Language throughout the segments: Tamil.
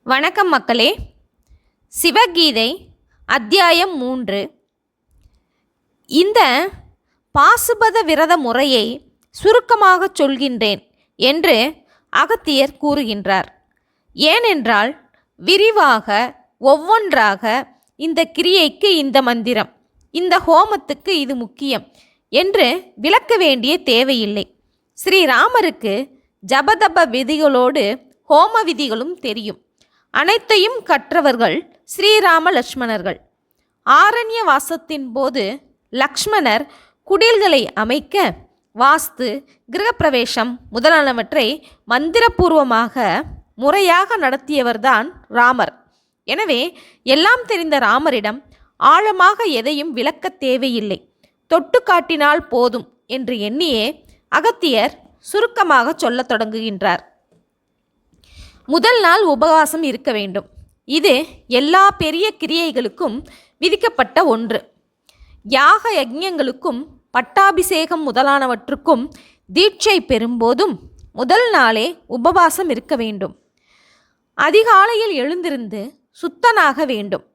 வணக்கம் மக்களே. சிவகீதை அத்தியாயம் 3. இந்த பாசுபத விரத முறையை சுருக்கமாகச் சொல்கின்றேன் என்று அகத்தியர் கூறுகின்றார். ஏனென்றால் விரிவாக ஒவ்வொன்றாக இந்த கிரியைக்கு இந்த மந்திரம், இந்த ஹோமத்துக்கு இது முக்கியம் என்று விளக்க வேண்டிய தேவையில்லை. ஸ்ரீராமருக்கு ஜபதப விதிகளோடு ஹோம விதிகளும் தெரியும். அனைத்தையும் கற்றவர்கள் ஸ்ரீராம லக்ஷ்மணர்கள். ஆரண்ய வாசத்தின் போது லக்ஷ்மணர் குடில்களை அமைக்க வாஸ்து, கிரகப்பிரவேசம் முதலானவற்றை மந்திரபூர்வமாக முறையாக நடத்தியவர்தான் ராமர். எனவே எல்லாம் தெரிந்த ராமரிடம் ஆழமாக எதையும் விளக்க தேவையில்லை, தொட்டு காட்டினால் போதும் என்று எண்ணியே அகத்தியர் சுருக்கமாக சொல்லத் தொடங்குகின்றார். முதல் நாள் உபவாசம் இருக்க வேண்டும். இது எல்லா பெரிய கிரியைகளுக்கும் விதிக்கப்பட்ட ஒன்று. யாக யஜ்ஞங்களுக்கும் பட்டாபிஷேகம் முதலானவற்றுக்கும் தீட்சை பெறும்போதும் முதல் நாளே உபவாசம் இருக்க வேண்டும். அதிகாலையில் எழுந்திருந்து சுத்தனாக வேண்டும்.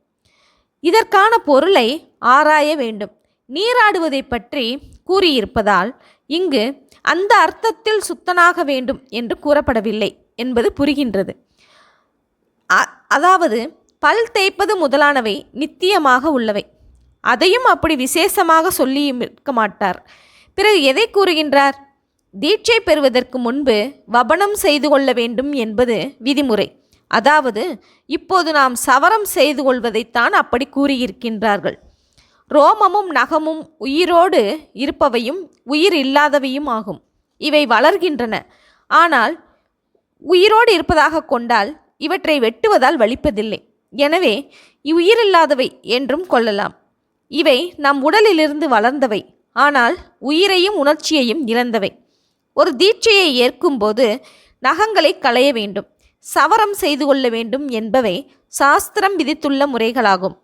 இதற்கான பொருளை ஆராய வேண்டும். நீராடுவதை பற்றி கூறியிருப்பதால் இங்கு அந்த அர்த்தத்தில் சுத்தனாக வேண்டும் என்று கூறப்படவில்லை என்பது புரிகின்றது. அதாவது பல் தேய்ப்பது முதலானவை நித்தியமாக உள்ளவை. அதையும் அப்படி விசேஷமாக சொல்லியும் இருக்க மாட்டார். பிறகு எதை கூறுகின்றார்? தீட்சை பெறுவதற்கு முன்பு வபனம் செய்து கொள்ள வேண்டும் என்பது விதிமுறை. அதாவது இப்போது நாம் சவரம் செய்து கொள்வதைத்தான் அப்படி கூறியிருக்கின்றார்கள். ரோமமும் நகமும் உயிரோடு இருப்பவையும் உயிர் இல்லாதவையும் ஆகும். இவை வளர்கின்றன. ஆனால் உயிரோடு இருப்பதாக கொண்டால் இவற்றை வெட்டுவதால் வலிப்பதில்லை. எனவே உயிரில்லாதவை என்றும் கொள்ளலாம். இவை நம் உடலிலிருந்து வளர்ந்தவை, ஆனால் உயிரையும் உணர்ச்சியையும் இழந்தவை. ஒரு தீட்சையை ஏற்கும்போது நகங்களை களைய வேண்டும், சவரம் செய்து கொள்ள வேண்டும் என்பவை சாஸ்திரம் விதித்துள்ள முறைகளாகும்.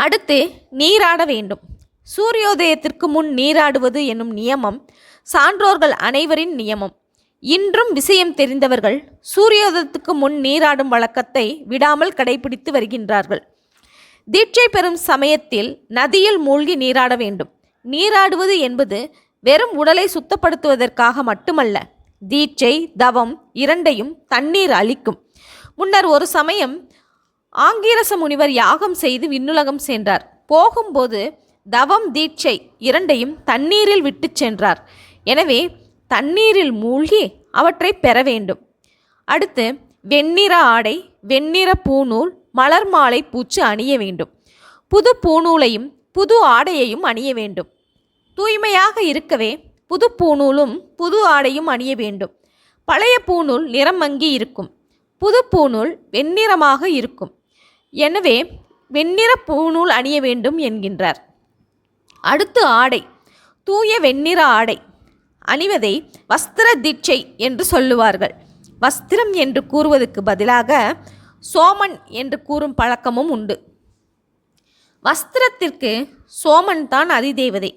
அடுத்து நீராட வேண்டும். சூரியோதயத்திற்கு முன் நீராடுவது என்னும் நியமம் சான்றோர்கள் அனைவரின் நியமம். இன்றும் விஷயம் தெரிந்தவர்கள் சூரியோதயத்துக்கு முன் நீராடும் வழக்கத்தை விடாமல் கடைபிடித்து வருகின்றார்கள். தீட்சை பெறும் சமயத்தில் நதியில் மூழ்கி நீராட வேண்டும். நீராடுவது என்பது வெறும் உடலை சுத்தப்படுத்துவதற்காக மட்டுமல்ல. தீட்சை, தவம் இரண்டையும் தண்ணீர் அளிக்கும். முன்னர் ஒரு சமயம் ஆங்கீரச முனிவர் யாகம் செய்து விண்ணுலகம் சென்றார். போகும்போது தவம், தீட்சை இரண்டையும் தண்ணீரில் விட்டு சென்றார். எனவே தண்ணீரில் மூழ்கி அவற்றை பெற வேண்டும். அடுத்து வெண்ணிற ஆடை, வெண்ணிற பூநூல், மலர் மாலை பூச்சு அணிய வேண்டும். புது பூநூலையும் புது ஆடையையும் அணிய வேண்டும். தூய்மையாக இருக்கவே புது பூநூலும் புது ஆடையும் அணிய வேண்டும். பழைய பூநூல் நிறம் மங்கி இருக்கும், புது பூநூல் வெண்ணிறமாக இருக்கும். எனவே வெண்ணிற பூநூல் அணிய வேண்டும் என்கின்றார். அடுத்து ஆடை, தூய வெண்ணிற ஆடை அணிவதை வஸ்திர தீட்சை என்று சொல்லுவார்கள். வஸ்திரம் என்று கூறுவதற்கு பதிலாக சோமன் என்று கூறும் பழக்கமும் உண்டு. வஸ்திரத்திற்கு சோமன் தான் அதிதேவதை.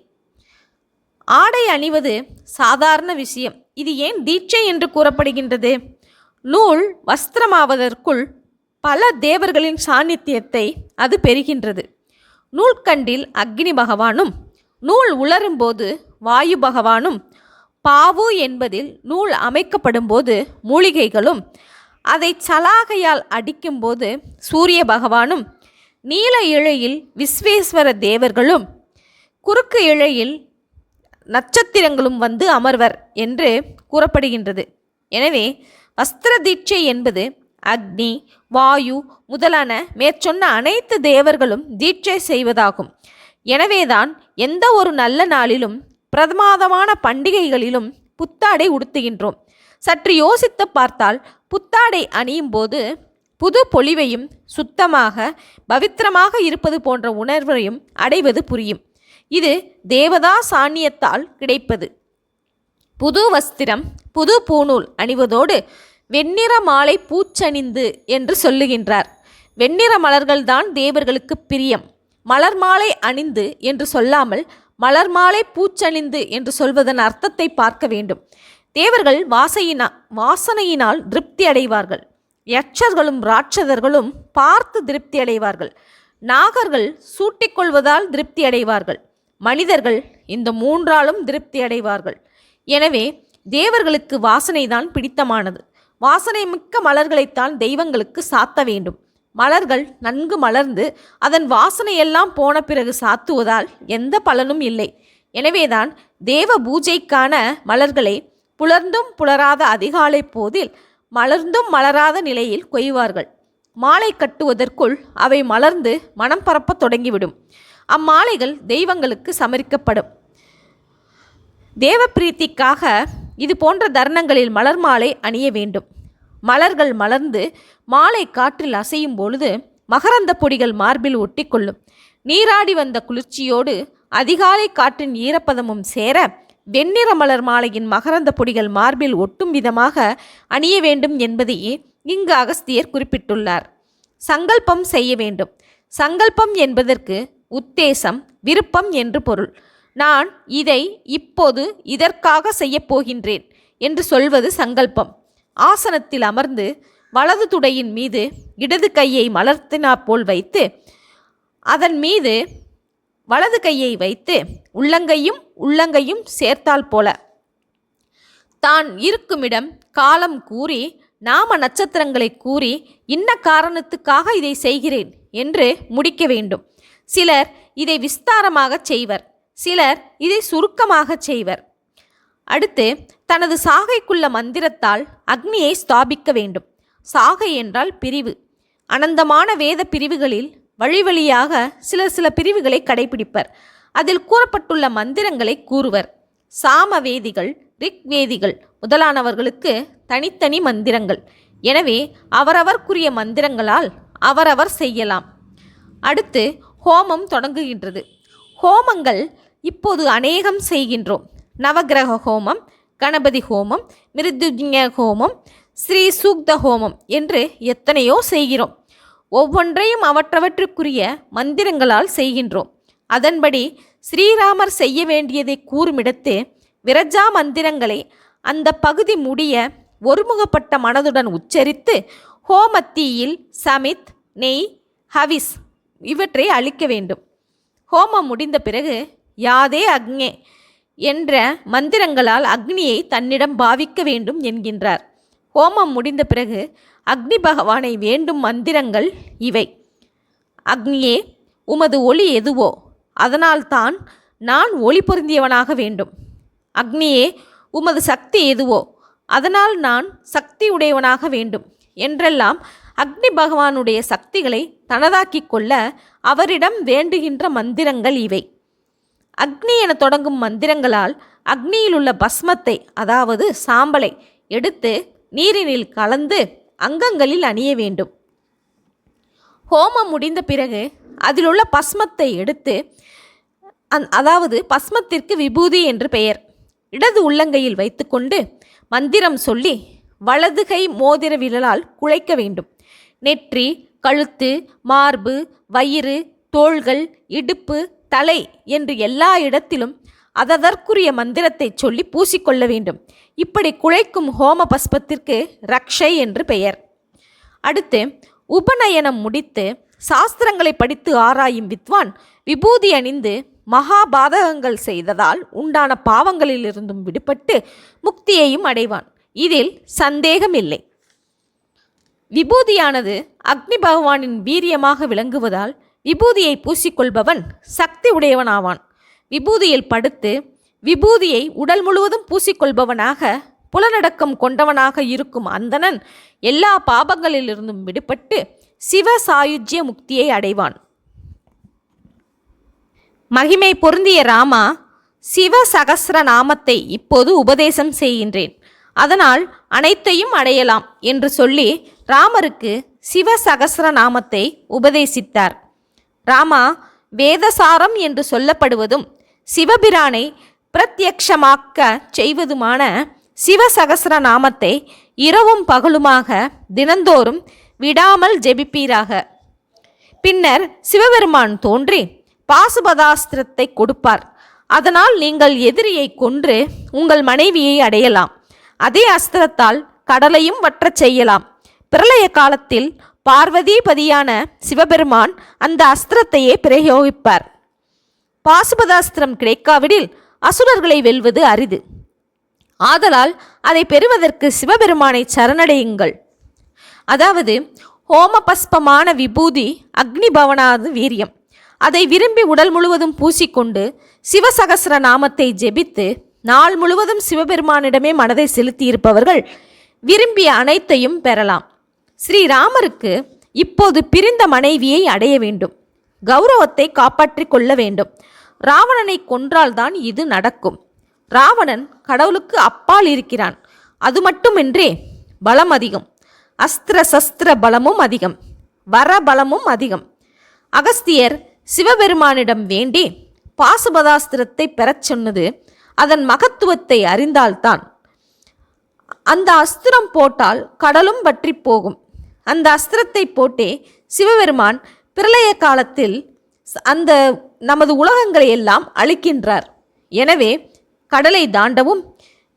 ஆடை அணிவது சாதாரண விஷயம். இது ஏன் தீட்சை என்று கூறப்படுகின்றது? நூல் வஸ்திரமாவதற்குள் பல தேவர்களின் சாநித்தியத்தை அது பெறுகின்றது. நூல்கண்டில் அக்னி பகவானும், நூல் உலரும்போது வாயு பகவானும், பாவு என்பதில் நூல் அமைக்கப்படும் போது மூலிகைகளும், அதை சலாகையால் அடிக்கும்போது சூரிய பகவானும், நீல இழையில் விஸ்வேஸ்வர தேவர்களும், குறுக்கு இழையில் நட்சத்திரங்களும் வந்து அமர்வர் என்று கூறப்படுகின்றது. எனவே வஸ்திர தீட்சை என்பது அக்னி, வாயு முதலான மேற்சொன்ன அனைத்து தேவர்களும் தீட்சை செய்வதாகும். எனவேதான் எந்த ஒரு நல்ல நாளிலும் பிரமாதமான பண்டிகைகளிலும் புத்தாடை உடுத்துகின்றோம். சற்று யோசித்து பார்த்தால் புத்தாடை அணியும் போது புது பொலிவையும் சுத்தமாக பவித்திரமாக இருப்பது போன்ற உணர்வையும் அடைவது புரியும். இது தேவதா சாநியத்தால் கிடைப்பது. புது வஸ்திரம், புது பூநூல் அணிவதோடு வெண்ணிற மாலை பூச்சணிந்து என்று சொல்லுகின்றார். வெண்ணிற மலர்கள்தான் தேவர்களுக்கு பிரியம். மலர் மாலை அணிந்து என்று சொல்லாமல் மலர் மாலை பூச்சணிந்து என்று சொல்வதன் அர்த்தத்தை பார்க்க வேண்டும். தேவர்கள் வாசனையினால் திருப்தி அடைவார்கள். யட்சர்களும் ராட்சதர்களும் பார்த்து திருப்தி அடைவார்கள். நாகர்கள் சூட்டிக்கொள்வதால் திருப்தி அடைவார்கள். மனிதர்கள் இந்த மூன்றாலும் திருப்தி அடைவார்கள். எனவே தேவர்களுக்கு வாசனைதான் பிடித்தமானது. வாசனை மிக்க மலர்களைத்தான் தெய்வங்களுக்கு சாத்த வேண்டும். மலர்கள் நன்கு மலர்ந்து அதன் வாசனையெல்லாம் போன பிறகு சாத்துவதால் எந்த பலனும் இல்லை. எனவேதான் தேவ பூஜைக்கான மலர்களை புலர்ந்தும் புலராத அதிகாலை போதில் மலர்ந்தும் மலராத நிலையில் கொய்வார்கள். மாலை கட்டுவதற்குள் அவை மலர்ந்து மனம் பரப்ப தொடங்கிவிடும். அம்மாலைகள் தெய்வங்களுக்கு சமரிக்கப்படும். தேவ பிரீத்திக்காக இது போன்ற தருணங்களில் மலர் மாலை அணிய வேண்டும். மலர்கள் மலர்ந்து மாலை காற்றில் அசையும் பொழுது மகரந்த பொடிகள் மார்பில் ஒட்டிக்கொள்ளும். நீராடி வந்த குளிர்ச்சியோடு அதிகாலை காற்றின் ஈரப்பதமும் சேர வெண்ணிற மலர் மாலையின் மகரந்த பொடிகள் மார்பில் ஒட்டும் விதமாக அணிய வேண்டும் என்பதையே இங்கு அகஸ்தியர் குறிப்பிட்டுள்ளார். சங்கல்பம் செய்ய வேண்டும். சங்கல்பம் என்பதற்கு உத்தேசம், விருப்பம் என்று பொருள். நான் இதை இப்போது இதற்காக செய்யப்போகின்றேன் என்று சொல்வது சங்கல்பம். ஆசனத்தில் அமர்ந்து வலது துடையின் மீது இடது கையை மலர்த்தினா போல் வைத்து அதன் மீது வலது கையை வைத்து உள்ளங்கையும் சேர்த்தால் போல தான் இருக்குமிடம் காலம் கூறி நாம நட்சத்திரங்களை கூறி இன்ன காரணத்துக்காக இதை செய்கிறேன் என்று முடிக்க வேண்டும். சிலர் இதை விஸ்தாரமாக செய்வர், சிலர் இதை சுருக்கமாக செய்வர். அடுத்து தனது சாகைக்குள்ள மந்திரத்தால் அக்னியை ஸ்தாபிக்க வேண்டும். சாகை என்றால் பிரிவு. அனந்தமான வேத பிரிவுகளில் வழி வழியாக சில பிரிவுகளை கடைபிடிப்பர். அதில் கூறப்பட்டுள்ள மந்திரங்களை கூறுவர். சாமவேதிகள், ரிக்வேதிகள் முதலானவர்களுக்கு தனித்தனி மந்திரங்கள். எனவே அவரவர்க்குரிய மந்திரங்களால் அவரவர் செய்யலாம். அடுத்து ஹோமம் தொடங்குகின்றது. ஹோமங்கள் இப்போது அநேகம் செய்கின்றோம். நவகிரக ஹோமம், கணபதி ஹோமம், மிருத்யுஞ்சய ஹோமம், ஸ்ரீ சூக்த ஹோமம் என்று எத்தனையோ செய்கிறோம். ஒவ்வொன்றையும் அவற்றவற்றுக்குரிய மந்திரங்களால் செய்கின்றோம். அதன்படி ஸ்ரீராமர் செய்ய வேண்டியதை கூறுமிடத்து விரஜா மந்திரங்களை அந்த பகுதி முடிய ஒருமுகப்பட்ட மனதுடன் உச்சரித்து ஹோமத்தீயில் சமித், நெய், ஹவிஸ் இவற்றை அளிக்க வேண்டும். ஹோமம் முடிந்த பிறகு யாதே அக்ஞே என்ற மந்திரங்களால் அக்னியை தன்னிடம் பாவிக்க வேண்டும் என்கின்றார். ஹோமம் முடிந்த பிறகு அக்னி பகவானை வேண்டும் மந்திரங்கள் இவை. அக்னியே, உமது ஒளி எதுவோ அதனால்தான் நான் ஒளி பொருந்தியவனாக வேண்டும். அக்னியே, உமது சக்தி எதுவோ அதனால் நான் சக்தி உடையவனாக வேண்டும் என்றெல்லாம் அக்னி பகவானுடைய சக்திகளை தனதாக்கி கொள்ள அவரிடம் வேண்டுகின்ற மந்திரங்கள் இவை. அக்னி என தொடங்கும் மந்திரங்களால் அக்னியில் உள்ள பஸ்மத்தை, அதாவது சாம்பலை எடுத்து நீரினில் கலந்து அங்கங்களில் அணிய வேண்டும். ஹோமம் முடிந்த பிறகு அதில் உள்ள பஸ்மத்தை எடுத்து, அதாவது பஸ்மத்திற்கு விபூதி என்று பெயர், இடது உள்ளங்கையில் வைத்துக்கொண்டு மந்திரம் சொல்லி வலது கை மோதிர விரலால் குழைக்க வேண்டும். நெற்றி, கழுத்து, மார்பு, வயிறு, தோள்கள், இடுப்பு, தலை என்று எல்லா இடத்திலும் அதற்குரிய மந்திரத்தை சொல்லி பூசிக்கொள்ள வேண்டும். இப்படி குழைக்கும் ஹோம பஸ்பத்திற்கு ரக்ஷை என்று பெயர். அடுத்து உபநயனம் முடித்து சாஸ்திரங்களை படித்து ஆராயும் வித்வான் விபூதி அணிந்து மகாபாதகங்கள் செய்ததால் உண்டான பாவங்களிலிருந்தும் விடுபட்டு முக்தியையும் அடைவான். இதில் சந்தேகமில்லை. விபூதியானது அக்னி பகவானின் வீரியமாக விளங்குவதால் விபூதியை பூசிக்கொள்பவன் சக்தி உடையவனாவான். விபூதியில் படுத்து விபூதியை உடல் முழுவதும் பூசிக்கொள்பவனாக புலனடக்கம் கொண்டவனாக இருக்கும் அந்தணன் எல்லா பாபங்களிலிருந்தும் விடுபட்டு சிவ சாயுஜ்ய முக்தியை அடைவான். மகிமை பொருந்திய ராமா, சிவ சகஸ்ர நாமத்தை இப்போது உபதேசம் செய்கின்றேன், அதனால் அனைத்தையும் அடையலாம் என்று சொல்லி ராமருக்கு சிவ சகஸ்ர நாமத்தை உபதேசித்தார். ராமா, வேதசாரம் என்று சொல்லப்படுவதும் சிவபிரானை பிரத்யக்ஷமாக்க செய்வதுமான சிவசகஸ்ர நாமத்தை இரவும் பகலுமாக தினந்தோறும் விடாமல் ஜெபிப்பீராக. பின்னர் சிவபெருமான் தோன்றி பாசுபதாஸ்திரத்தை கொடுப்பார். அதனால் நீங்கள் எதிரியை கொன்று உங்கள் மனைவியை அடையலாம். அதே அஸ்திரத்தால் கடலையும் வற்றச் செய்யலாம். பிரளய காலத்தில் பார்வதிபதியான சிவபெருமான் அந்த அஸ்திரத்தையே பிரயோகிப்பார். பாசுபதாஸ்திரம் கிடைக்காவிடில் அசுரர்களை வெல்வது அரிது. ஆதலால் அதை பெறுவதற்கு சிவபெருமானை சரணடையுங்கள். அதாவது ஹோமபஸ்பமான விபூதி அக்னி பவனாது வீரியம். அதை விரும்பி உடல் முழுவதும் பூசிக்கொண்டு சிவசகஸ்ர நாமத்தை ஜெபித்து நாள் முழுவதும் சிவபெருமானிடமே மனதை செலுத்தியிருப்பவர்கள் விரும்பிய அனைத்தையும் பெறலாம். ஸ்ரீராமருக்கு இப்போது பிரிந்த மனைவியை அடைய வேண்டும். கௌரவத்தை காப்பாற்றிக் கொள்ள வேண்டும். ராவணனை கொன்றால்தான் இது நடக்கும். ராவணன் கடவுளுக்கு அப்பால் இருக்கிறான். அது மட்டுமின்றி பலம் அதிகம். அஸ்திர சஸ்திர பலமும் அதிகம். வர பலமும் அதிகம். அகஸ்தியர் சிவபெருமானிடம் வேண்டி பாசுபதாஸ்திரத்தை பெறச் சொன்னது அதன் மகத்துவத்தை அறிந்தால்தான். அந்த அஸ்திரம் போட்டால் கடலும் பற்றி போகும். அந்த அஸ்திரத்தை போட்டே சிவபெருமான் பிரளய காலத்தில் அந்த நமது உலகங்களை எல்லாம் அழிக்கின்றார். எனவே கடலை தாண்டவும்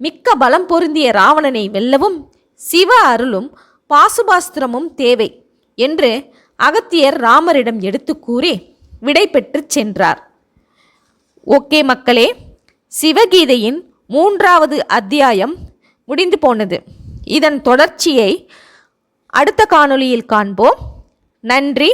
மிக்க பலம் பொருந்திய ராவணனை வெல்லவும் சிவ அருளும் பாசுபாஸ்திரமும் தேவை என்று அகத்தியர் ராமரிடம் எடுத்து கூறி விடை பெற்று சென்றார். ஓகே மக்களே, சிவகீதையின் 3வது அத்தியாயம் முடிந்து போனது. இதன் தொடர்ச்சியை அடுத்த காணொளியில் காண்போம். நன்றி.